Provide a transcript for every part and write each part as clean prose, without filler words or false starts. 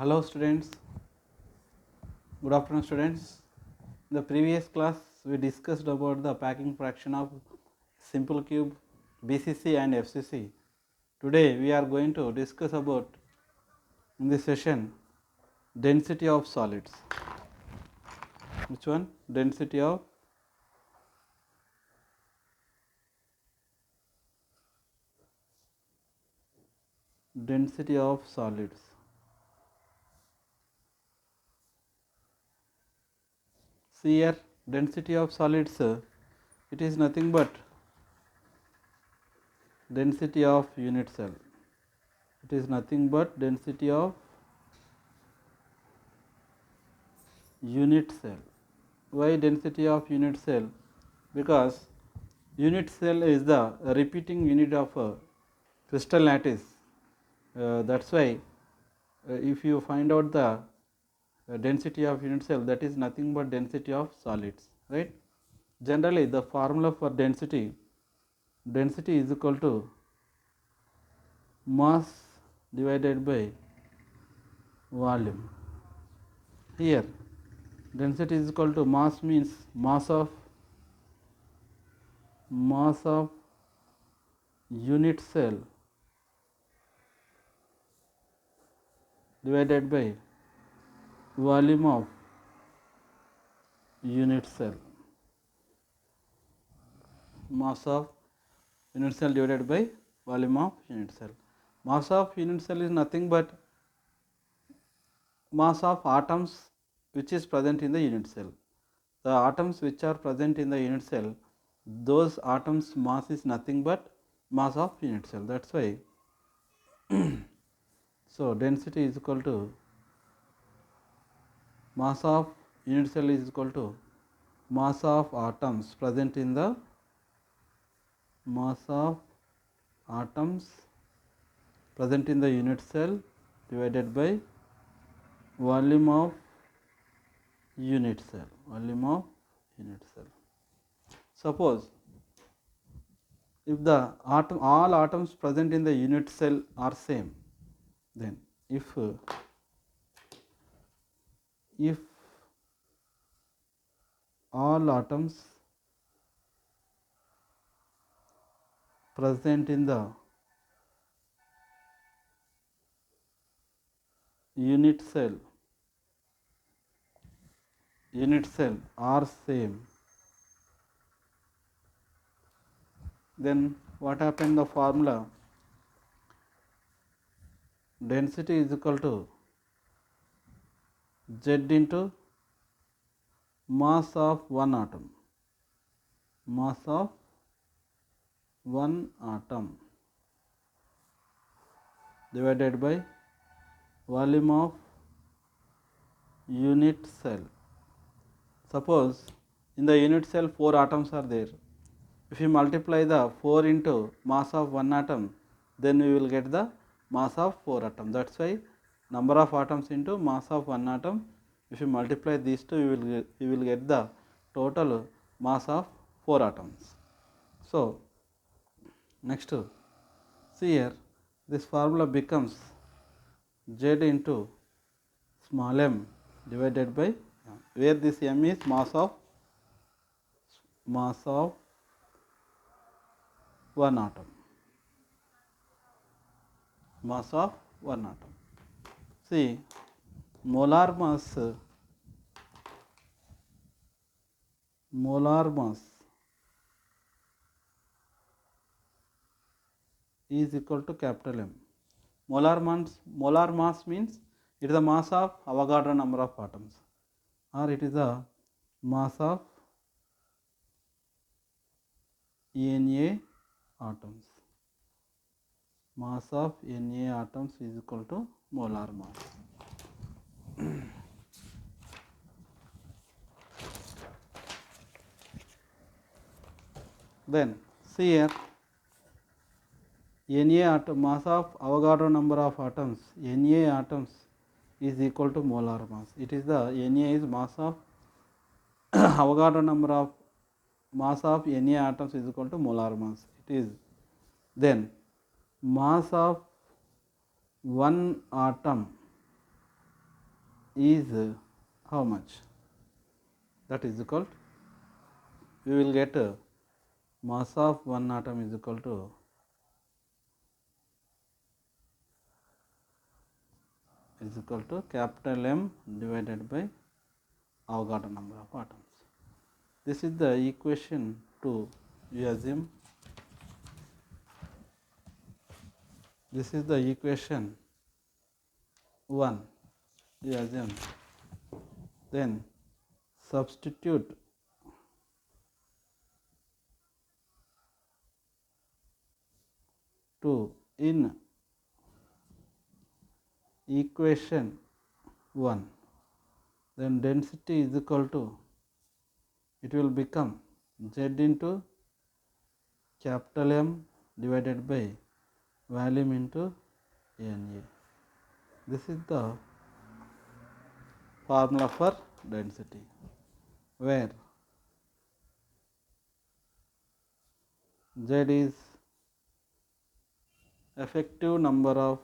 Hello students, good afternoon students. In the previous class we discussed about the packing fraction of simple cube, BCC and FCC. Today we are going to discuss about in this session density of solids. Which one? Density of solids. See here, density of solids, it is nothing but density of unit cell. It is nothing but density of unit cell. Why density of unit cell? Because unit cell is the repeating unit of a crystal lattice. That is why if you find out the density of unit cell, that is nothing but density of solids, right. Generally the formula for density is equal to mass divided by volume. Here density is equal to mass means mass of unit cell divided by volume of unit cell. Mass of unit cell divided by volume of unit cell. Mass of unit cell is nothing but mass of atoms which is present in the unit cell. The atoms which are present in the unit cell, those atoms mass is nothing but mass of unit cell. That is why so density is equal to mass of unit cell is equal to mass of atoms present in the unit cell divided by volume of unit cell. Suppose if the all atoms present in the unit cell are same, then if all atoms present in the unit cell are same, then what happened? The formula density is equal to Z into mass of one atom, divided by volume of unit cell. Suppose in the unit cell 4 atoms are there. If you multiply the 4 into mass of one atom, then we will get the mass of 4 atoms. That is why number of atoms into mass of one atom, if you multiply these two, you will get the total mass of 4 atoms. So next, see here, this formula becomes Z into small m divided by where this m is mass of one atom. See, molar mass is equal to capital M. Molar mass means it is the mass of Avogadro number of atoms, or it is the mass of Na atoms. Mass of Na atoms is equal to molar mass. Then see here, Na atom, mass of Avogadro number of atoms, Na atoms is equal to molar mass. It is the Na is mass of Avogadro number of mass of Na atoms is equal to molar mass. It is then mass of one atom is how much? That is equal, we will get mass of one atom is equal to capital M divided by Avogadro number of atoms. This is the equation 2, you assume. This is the equation 1, you assume. Then substitute in equation 1, then density is equal to, it will become Z into capital M divided by volume into Na. This is the formula for density, where Z is effective number of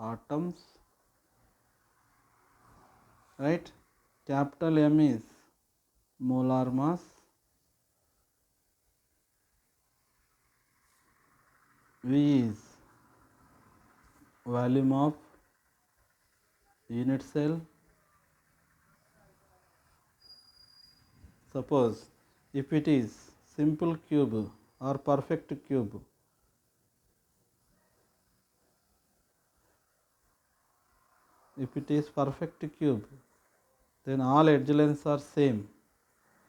atoms, right? Capital M is molar mass, V is volume of unit cell. Suppose if it is simple cube or perfect cube, if it is perfect cube, then all edge lengths are same,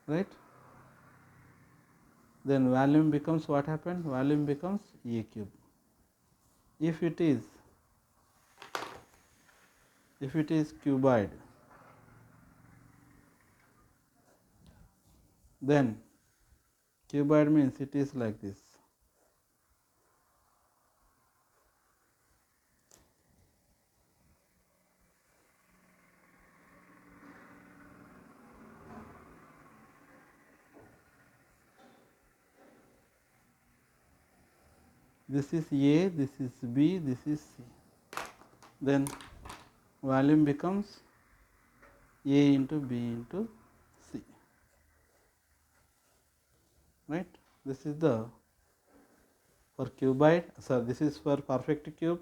right? Then volume becomes, what happened? Volume becomes A cube. If it is cuboid, then cuboid means it is like this. This is A, this is B, this is C. Then volume becomes A into B into C, right? This is the for cuboid, so this is for perfect cube,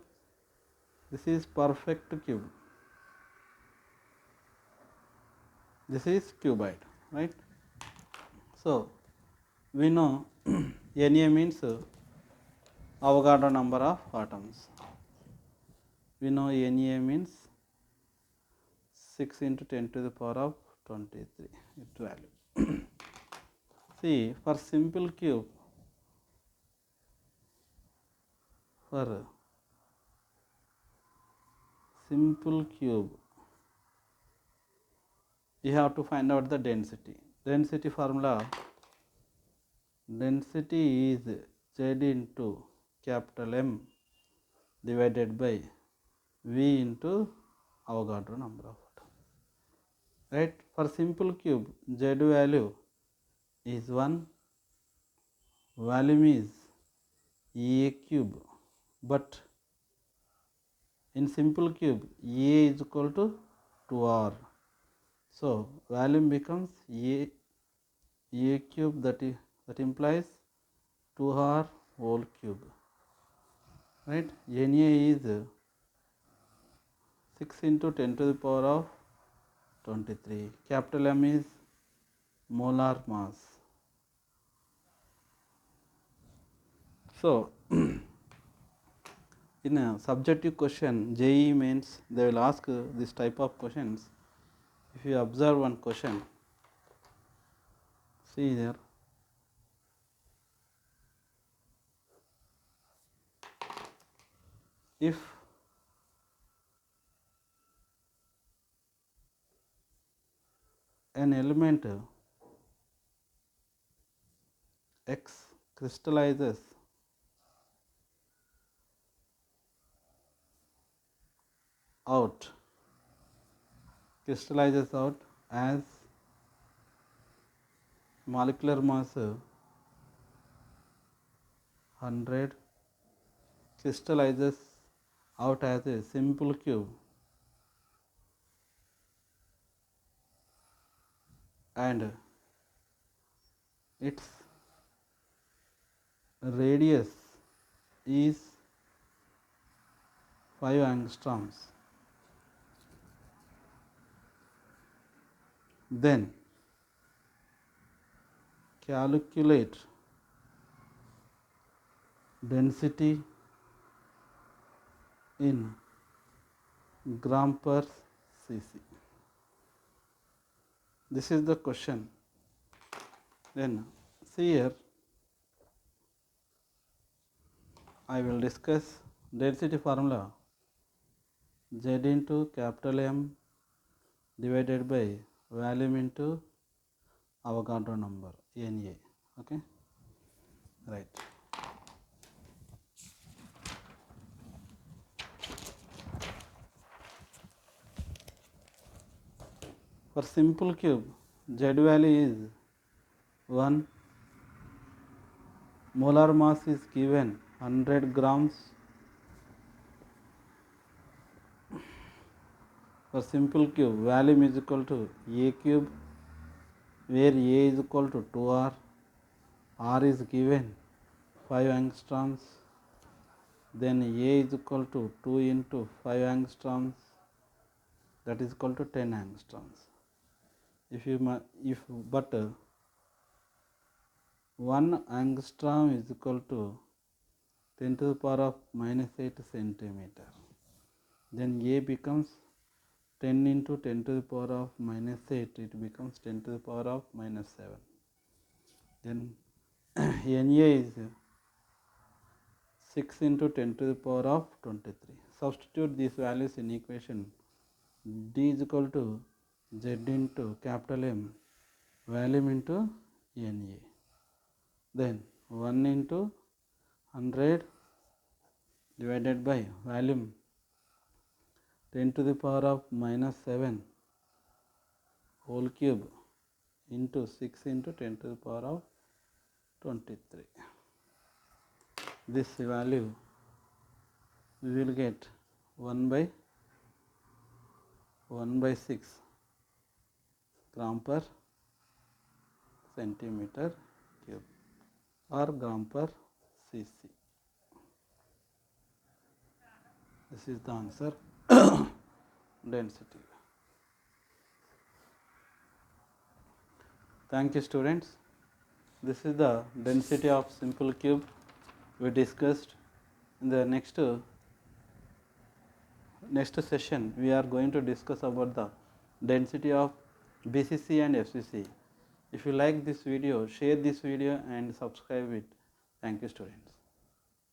this is perfect cube, this is cuboid, right? So we know Na means Avogadro number of atoms. We know Na means 6 into 10 to the power of 23 its value. See, for simple cube, you have to find out the density. Density formula, density is Z into capital M divided by V into Avogadro number of atoms, right? For simple cube, Z value is 1, volume is A cube, but in simple cube A is equal to 2R. So volume becomes A cube, that implies 2R whole cube, right? Na is 6 into 10 to the power of 23. Capital M is molar mass. So in a subjective question, JEE means they will ask this type of questions. If you observe one question, see there, if an element X crystallizes out as molecular mass 100, crystallizes out as a simple cube and its radius is 5 angstroms, then calculate density in gram per cc. This is the question. Then see here, I will discuss density formula Z into capital M divided by volume into Avogadro number Na. Okay, right. For simple cube, Z value is 1, molar mass is given 100 grams. For simple cube, volume is equal to A cube, where A is equal to 2R, R is given 5 angstroms, then A is equal to 2 into 5 angstroms, that is equal to 10 angstroms. But 1 angstrom is equal to 10 to the power of minus 8 centimeter, then A becomes 10 into 10 to the power of minus 8, it becomes 10 to the power of minus 7. Then Na is 6 into 10 to the power of 23. Substitute these values in equation. D is equal to Z into capital M, volume into Na. Then 1 into 100 divided by volume 10 to the power of minus 7 whole cube into 6 into 10 to the power of 23. This value we will get 1 by 6 gram per centimeter cube or gram per cc. This is the answer. Density. Thank you, students. This is the density of simple cube we discussed. In the next session we are going to discuss about the density of BCC and FCC. If you like this video, share this video and subscribe it. Thank you, students.